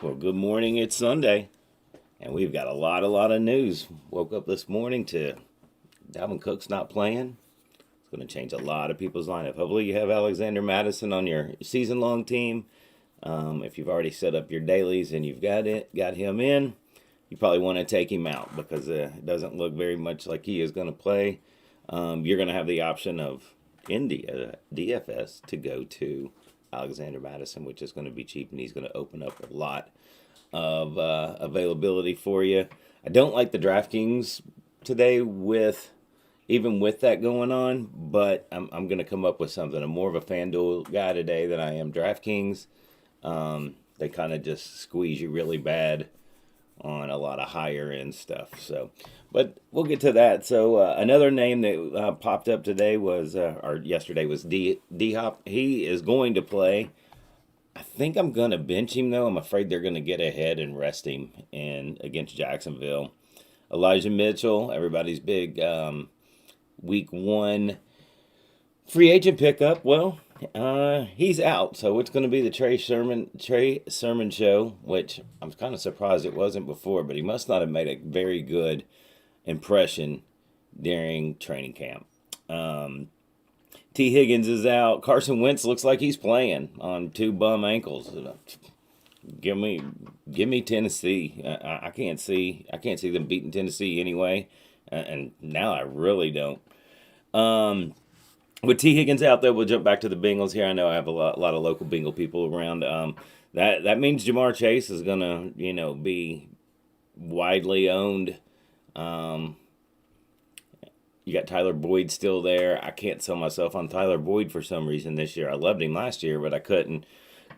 Well, good morning. It's Sunday, and we've got a lot of news. Woke up this morning to Dalvin Cook's not playing. It's going to change a lot of people's lineup. Hopefully, you have Alexander Madison on your season-long team. If you've already set up your dailies and you've got him in, you probably want to take him out because it doesn't look very much like he is going to play. You're going to have the option of India DFS to go to Alexander Madison, which is going to be cheap, and he's going to open up a lot of availability for you. I don't like the DraftKings today even with that going on, but I'm going to come up with something. I'm more of a Fanduel guy today than I am DraftKings. They kind of just squeeze you really bad on a lot of higher end stuff. So, but we'll get to that. So another name that popped up today or yesterday was D Hop. He is going to play. I think I'm gonna bench him though. I'm afraid they're gonna get ahead and rest him in against Jacksonville. Elijah Mitchell, everybody's big week one free agent pickup. Well, he's out, so it's going to be the Trey Sermon show, which I'm kind of surprised it wasn't before, but he must not have made a very good impression during training camp. T. Higgins is out. Carson Wentz looks like he's playing on two bum ankles. Give me Tennessee. I can't see them beating Tennessee anyway, and now I really don't. With T. Higgins out there, we'll jump back to the Bengals here. I know I have a lot of local Bengal people around. That means Jamar Chase is gonna be widely owned. You got Tyler Boyd still there. I can't sell myself on Tyler Boyd for some reason this year. I loved him last year, but I couldn't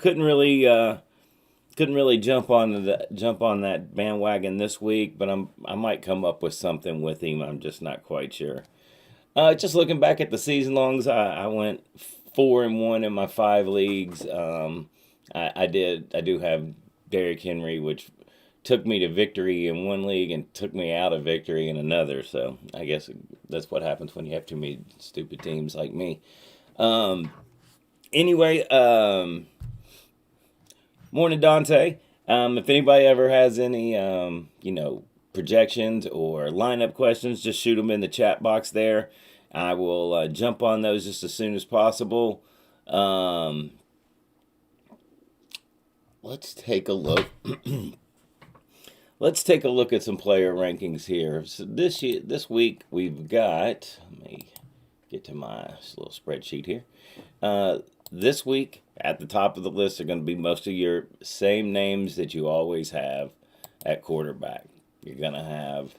really jump on that bandwagon this week. But I might come up with something with him. I'm just not quite sure. Just looking back at the season longs, I went 4-1 in my 5 leagues. I do have Derrick Henry, which took me to victory in one league and took me out of victory in another. So I guess that's what happens when you have too many stupid teams like me. Anyway, morning, Dante. If anybody ever has any, projections or lineup questions, just shoot them in the chat box there. I will jump on those just as soon as possible. Let's take a look. Let's take a look at some player rankings here. So this week we've got. Let me get to my little spreadsheet here. This week at the top of the list are going to be most of your same names that you always have at quarterback. You're going to have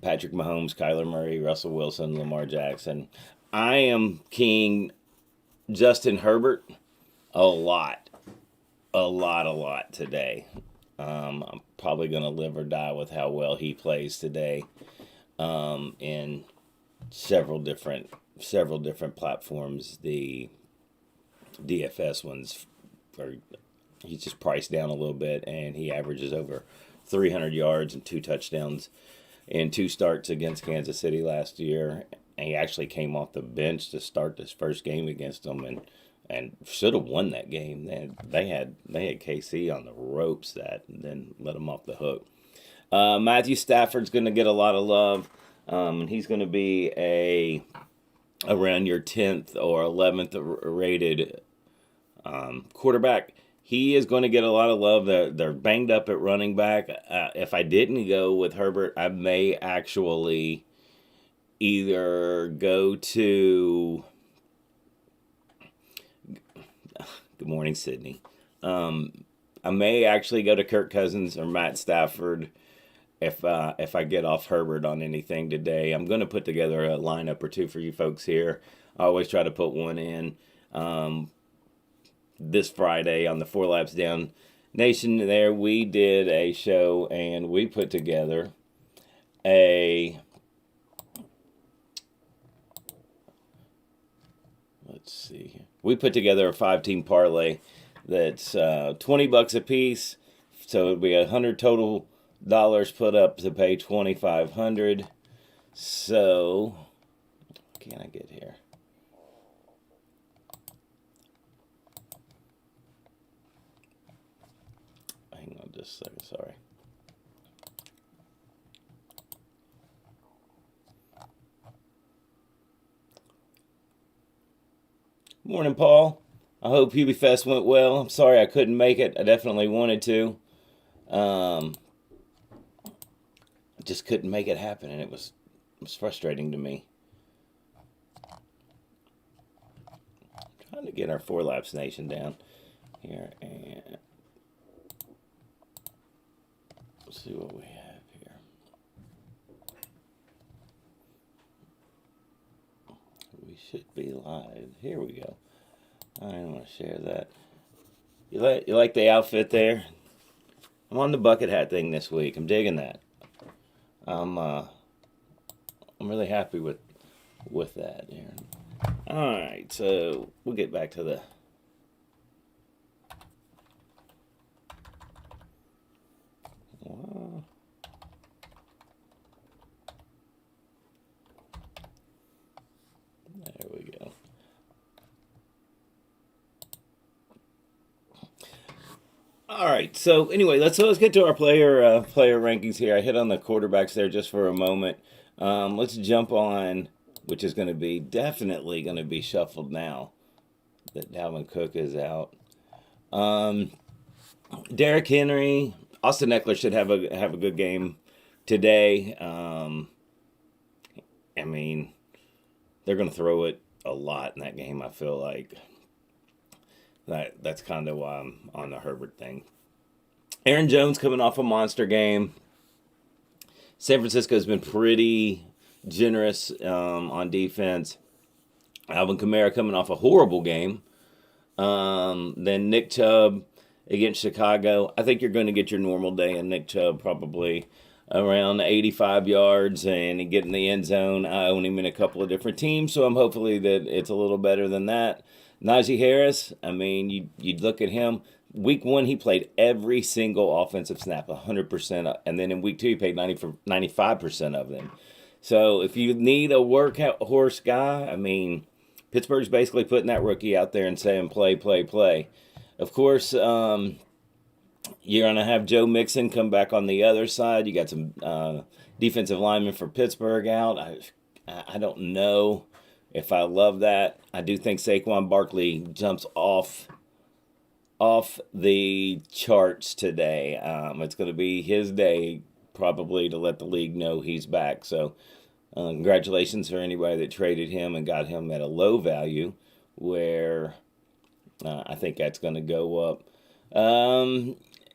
Patrick Mahomes, Kyler Murray, Russell Wilson, Lamar Jackson. I am keying Justin Herbert a lot today. I'm probably going to live or die with how well he plays today in several different platforms. The DFS ones he's just priced down a little bit, and he averages over 300 yards and 2 touchdowns in 2 starts against Kansas City last year. And he actually came off the bench to start this first game against them and should have won that game. They had KC on the ropes that and then let them off the hook. Matthew Stafford's going to get a lot of love. He's going to be around your 10th or 11th rated quarterback. He is going to get a lot of love. They're banged up at running back. If I didn't go with Herbert, I may actually either go to... Good morning, Sydney. I may actually go to Kirk Cousins or Matt Stafford if I get off Herbert on anything today. I'm going to put together a lineup or two for you folks here. I always try to put one in this Friday on the 4 Laps Down Nation. There we did a show and we put together we put together a 5-team parlay that's $20 a piece. So it'd be $100 total dollars put up to pay $2,500. So, what can I get here? Hang on just a second, sorry. Morning, Paul. I hope PB Fest went well. I'm sorry I couldn't make it. I definitely wanted to. Um, just couldn't make it happen, and it was frustrating to me. I'm trying to get our 4 Laps Nation down here, and let's see what we have here. We should be live. Here we go. I don't want to share that. You like the outfit there? I'm on the bucket hat thing this week. I'm digging that. I'm really happy with that here. All right, so we'll get back to the. Wow. There we go. All right. So anyway, let's get to our player rankings here. I hit on the quarterbacks there just for a moment. Let's jump on, which is going to be definitely going to be shuffled now that Dalvin Cook is out. Derrick Henry, Austin Eckler should have a good game today. I mean, they're going to throw it a lot in that game. I feel like that's kind of why I'm on the Herbert thing. Aaron Jones coming off a monster game. San Francisco's been pretty generous on defense. Alvin Kamara coming off a horrible game. Then Nick Chubb against Chicago. I think you're going to get your normal day in Nick Chubb, probably around 85 yards and get in the end zone. I own him in a couple of different teams, so I'm hopefully that it's a little better than that. Najee Harris, I mean, you'd look at him. Week 1, he played every single offensive snap, 100%. And then in week 2, he played 95% of them. So if you need a workhorse guy, I mean, Pittsburgh's basically putting that rookie out there and saying, play, play, play. Of course, you're going to have Joe Mixon come back on the other side. You got some defensive linemen for Pittsburgh out. I don't know if I love that. I do think Saquon Barkley jumps off the charts today. It's going to be his day probably to let the league know he's back. So congratulations for anybody that traded him and got him at a low value where I think that's going to go up.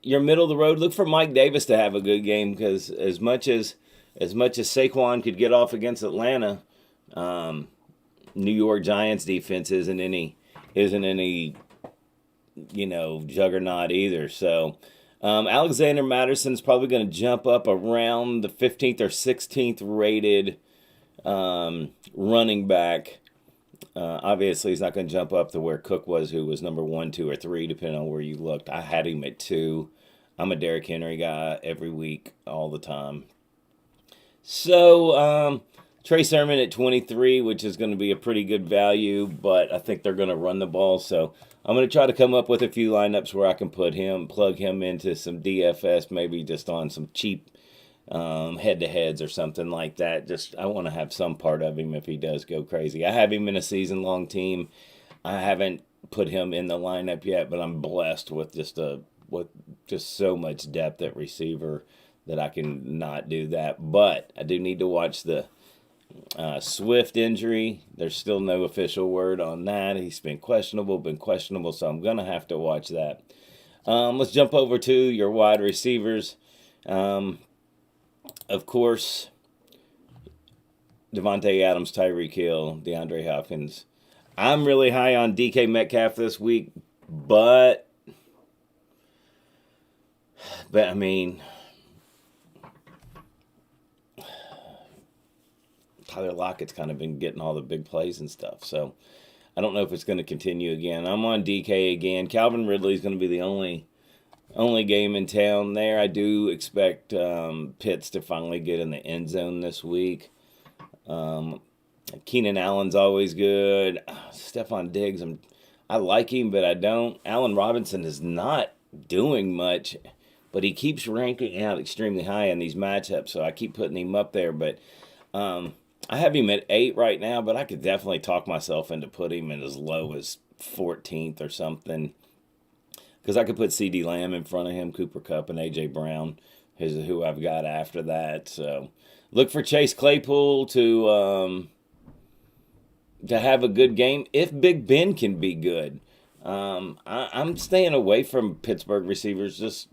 Your middle of the road, look for Mike Davis to have a good game because as much as Saquon could get off against Atlanta, New York Giants defense isn't any juggernaut either. So Alexander Madison's probably going to jump up around the 15th or 16th rated running back. Obviously, he's not going to jump up to where Cook was, who was number 1, 2, or 3, depending on where you looked. I had him at 2. I'm a Derrick Henry guy every week, all the time. So Trey Sermon at 23, which is going to be a pretty good value, but I think they're going to run the ball. So I'm going to try to come up with a few lineups where I can plug him into some DFS, maybe just on some cheap head-to-heads or something like that. Just I want to have some part of him if he does go crazy. I have him in a season-long team. I haven't put him in the lineup yet, but I'm blessed with just so much depth at receiver that I can not do that. But I do need to watch the Swift injury. There's still no official word on that. He's been questionable, so I'm going to have to watch that. Let's jump over to your wide receivers. Of course, Devontae Adams, Tyreek Hill, DeAndre Hopkins. I'm really high on DK Metcalf this week, but I mean, Tyler Lockett's kind of been getting all the big plays and stuff, so I don't know if it's going to continue again. I'm on DK again. Calvin Ridley's going to be the only game in town there. I do expect Pitts to finally get in the end zone this week. Keenan Allen's always good. Stephon Diggs, I like him, but I don't. Allen Robinson is not doing much. but he keeps ranking out extremely high in these matchups, so I keep putting him up there. But I have him at 8 right now, but I could definitely talk myself into putting him in as low as 14th or something, because I could put C.D. Lamb in front of him, Cooper Kupp, and A.J. Brown is who I've got after that. So look for Chase Claypool to have a good game if Big Ben can be good. I'm staying away from Pittsburgh receivers. Just,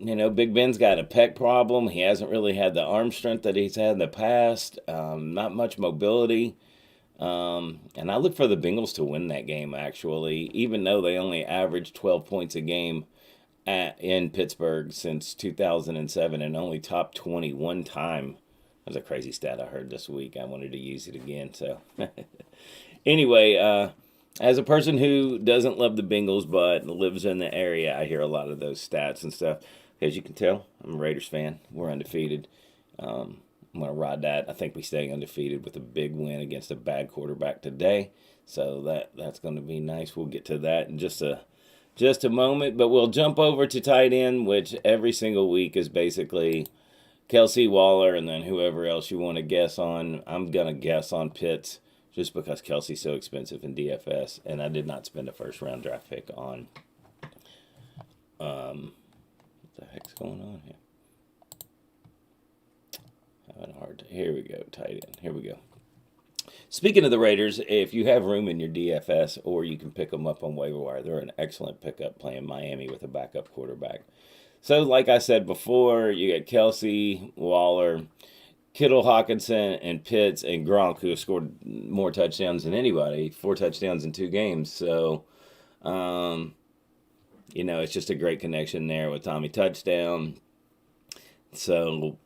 Big Ben's got a pec problem. He hasn't really had the arm strength that he's had in the past. Not much mobility. And I look for the Bengals to win that game, actually, even though they only averaged 12 points a game in Pittsburgh since 2007 and only top 20 one time. That was a crazy stat I heard this week. I wanted to use it again. So anyway, as a person who doesn't love the Bengals but lives in the area, I hear a lot of those stats and stuff. As you can tell, I'm a Raiders fan. We're undefeated. I'm going to ride that. I think we stay undefeated with a big win against a bad quarterback today. So that's going to be nice. We'll get to that in just a moment. But we'll jump over to tight end, which every single week is basically Kelsey, Waller, and then whoever else you want to guess on. I'm going to guess on Pitts just because Kelsey's so expensive in DFS, and I did not spend a first-round draft pick on. What the heck's going on here? Having a hard time. Here we go, tight end. Here we go. Speaking of the Raiders, if you have room in your DFS or you can pick them up on waiver wire, they're an excellent pickup playing Miami with a backup quarterback. So, like I said before, you got Kelsey, Waller, Kittle, Hawkinson, and Pitts, and Gronk, who have scored more touchdowns than anybody, 4 touchdowns in 2 games. So, it's just a great connection there with Tommy Touchdown. So,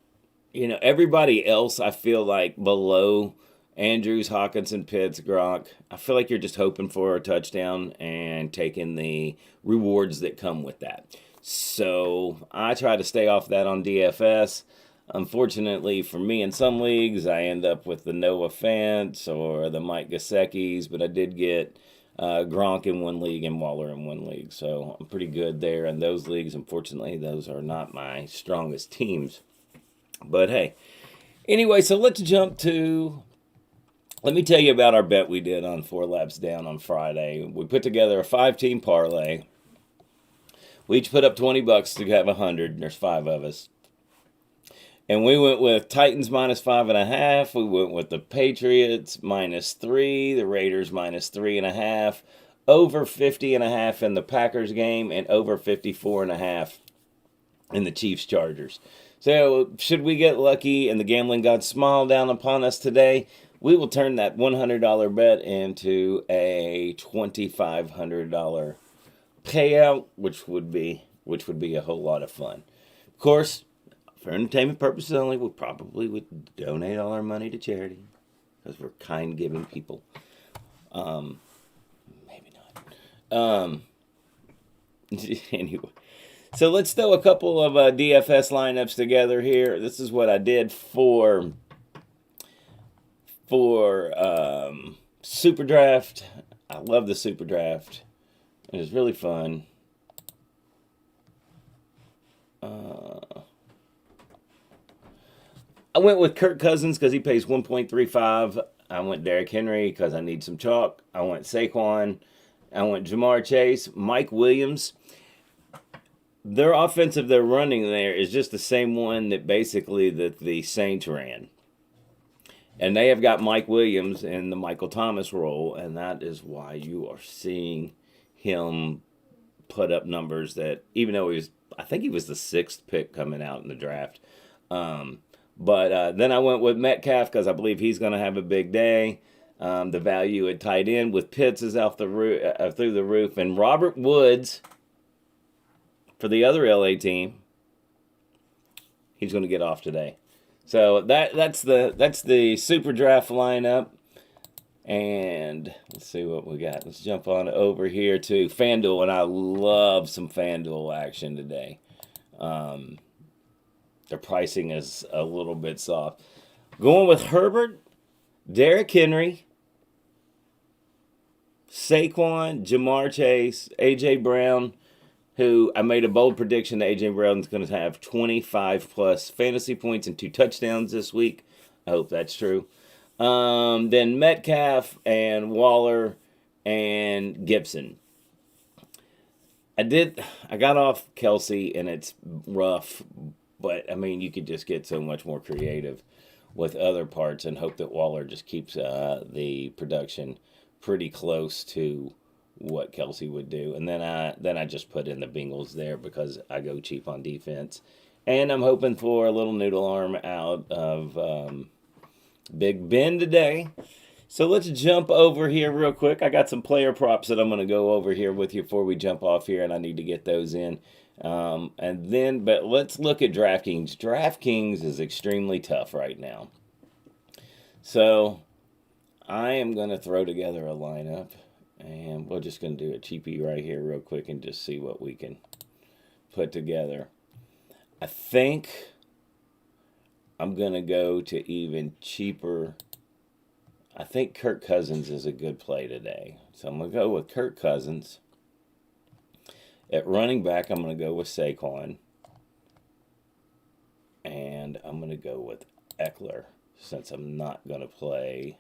everybody else, I feel like below Andrews, Hawkinson, Pitts, Gronk, I feel like you're just hoping for a touchdown and taking the rewards that come with that. So I try to stay off that on DFS. Unfortunately for me, in some leagues, I end up with the Noah Fant or the Mike Gesicki's, but I did get Gronk in one league and Waller in one league. So I'm pretty good there in those leagues. Unfortunately, those are not my strongest teams. But hey, anyway, so let's jump to... Let me tell you about our bet we did on 4 Laps Down on Friday. We put together a 5-team parlay. We each put up $20 to have 100. There's 5 of us. And we went with Titans -5.5. We went with the Patriots -3. The Raiders -3.5. Over 50.5 in the Packers game. And over 54.5 in the Chiefs Chargers. So should we get lucky and the gambling gods smile down upon us today, we will turn that $100 bet into a $2,500 payout, which would be a whole lot of fun. Of course, for entertainment purposes only, we probably would donate all our money to charity because we're kind giving people. Maybe not. Anyway, so let's throw a couple of DFS lineups together here. This is what I did for Super Draft. I love the Super Draft. It was really fun. I went with Kirk Cousins because he pays 1.35. I went Derrick Henry because I need some chalk. I went Saquon. I went Jamar Chase. Mike Williams. Their offensive they're running there is just the same one that basically that the Saints ran. And they have got Mike Williams in the Michael Thomas role, and that is why you are seeing him put up numbers that, even though I think he was the 6th pick coming out in the draft. But then I went with Metcalf because I believe he's going to have a big day. The value at tight end with Pitts is out through the roof. And Robert Woods, for the other LA team, he's going to get off today. So that's the Super Draft lineup. And let's see what we got. Let's jump on over here to Fanduel, and I love some Fanduel action today. Their pricing is a little bit soft. Going with Herbert, Derrick Henry, Saquon, Jamar Chase, A.J. Brown, who I made a bold prediction that A.J. Brown's going to have 25 plus fantasy points and 2 touchdowns this week. I hope that's true. Then Metcalf and Waller and Gibson. I got off Kelsey, and it's rough, but I mean, you could just get so much more creative with other parts and hope that Waller just keeps the production pretty close to what Kelsey would do. And then I just put in the Bengals there because I go cheap on defense. And I'm hoping for a little noodle arm out of Big Ben today. So let's jump over here real quick. I got some player props that I'm going to go over here with you before we jump off here, and I need to get those in. But let's look at DraftKings. DraftKings is extremely tough right now. So I am going to throw together a lineup, and we're just going to do a cheapie right here real quick and just see what we can put together. I think I'm going to go to even cheaper. I think Kirk Cousins is a good play today. So I'm going to go with Kirk Cousins. At running back, I'm going to go with Saquon. And I'm going to go with Eckler, since I'm not going to play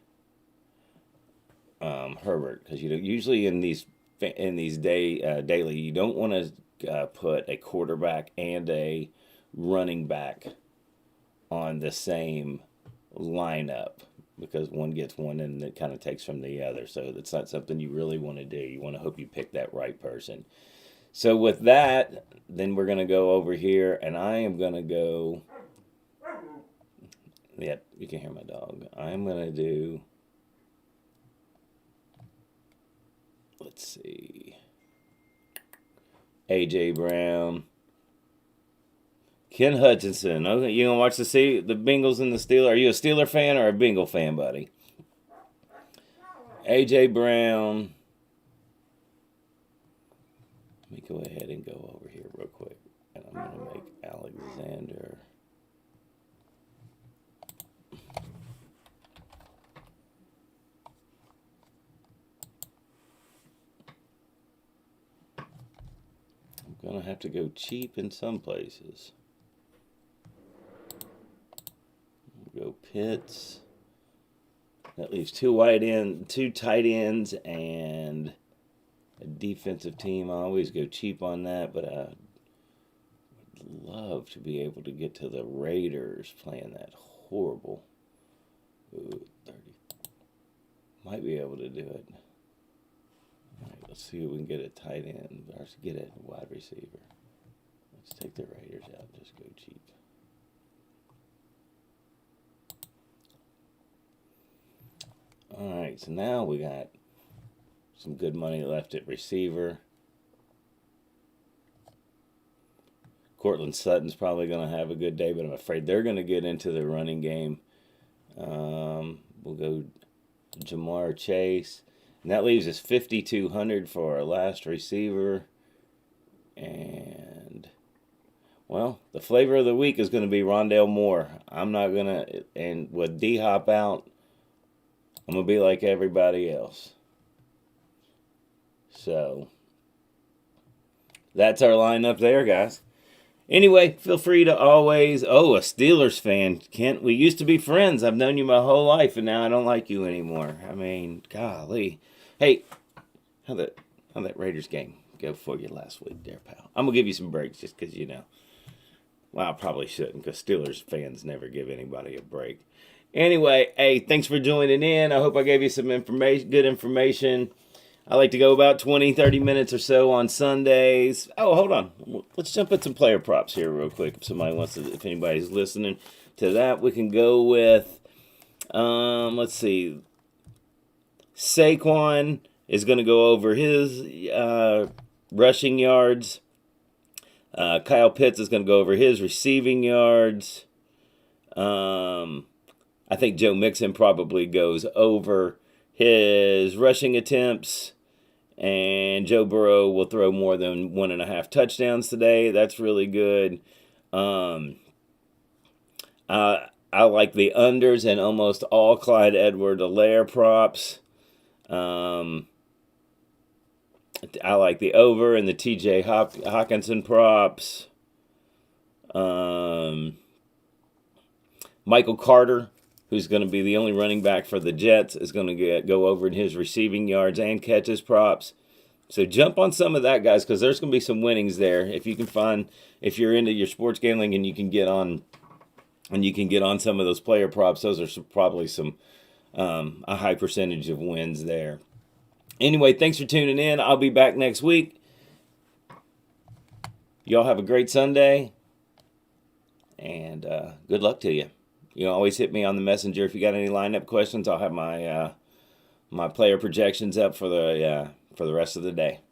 Herbert. Because usually in these daily, you don't want to put a quarterback and a running back on the same lineup, because one gets one and it kind of takes from the other. So that's not something you really want to do. You want to hope you pick that right person. So with that, then we're going to go over here, and I am going to go. Yep, you can hear my dog. I'm going to do. Let's see. A.J. Brown. Ken Hutchinson. Okay, you gonna watch the Bengals and the Steelers? Are you a Steeler fan or a Bengal fan, buddy? A.J. Brown. Let me go ahead and go over here real quick, and I'm gonna make Alexander. I'm gonna have to go cheap in some places. Go Pitts. That leaves two tight ends, and a defensive team. I always go cheap on that, but I would love to be able to get to the Raiders playing that horrible. Ooh, 30. Might be able to do it. All right, let's see if we can get a tight end. Let's get a wide receiver. Let's take the Raiders out. Just go cheap. All right, so now we got some good money left at receiver. Cortland Sutton's probably going to have a good day, but I'm afraid they're going to get into the running game. We'll go Jamar Chase. And that leaves us $5,200 for our last receiver. And, well, the flavor of the week is going to be Rondale Moore. I'm not going to, and with D-Hop out, I'm going to be like everybody else. So, that's our lineup there, guys. Anyway, feel free to always... Oh, a Steelers fan. Kent, we used to be friends. I've known you my whole life, and now I don't like you anymore. I mean, golly. Hey, how'd that Raiders game go for you last week there, pal? I'm going to give you some breaks just because, well, I probably shouldn't, because Steelers fans never give anybody a break. Anyway, hey, thanks for joining in. I hope I gave you some good information. I like to go about 20, 30 minutes or so on Sundays. Oh, hold on. Let's jump at some player props here real quick. If anybody's listening to that, we can go with, let's see. Saquon is going to go over his rushing yards. Kyle Pitts is going to go over his receiving yards. I think Joe Mixon probably goes over his rushing attempts, and Joe Burrow will throw more than 1.5 touchdowns today. That's really good. I like the unders and almost all Clyde Edwards-Helaire props. I like the over and the TJ Hawkinson props. Michael Carter, who's going to be the only running back for the Jets, is going to go over in his receiving yards and catches props. So jump on some of that, guys, because there's going to be some winnings there. If you can find, if you're into your sports gambling and you can get on, some of those player props, those are probably some a high percentage of wins there. Anyway, thanks for tuning in. I'll be back next week. Y'all have a great Sunday, and good luck to you. You know, always hit me on the messenger if you got any lineup questions. I'll have my my player projections up for the rest of the day.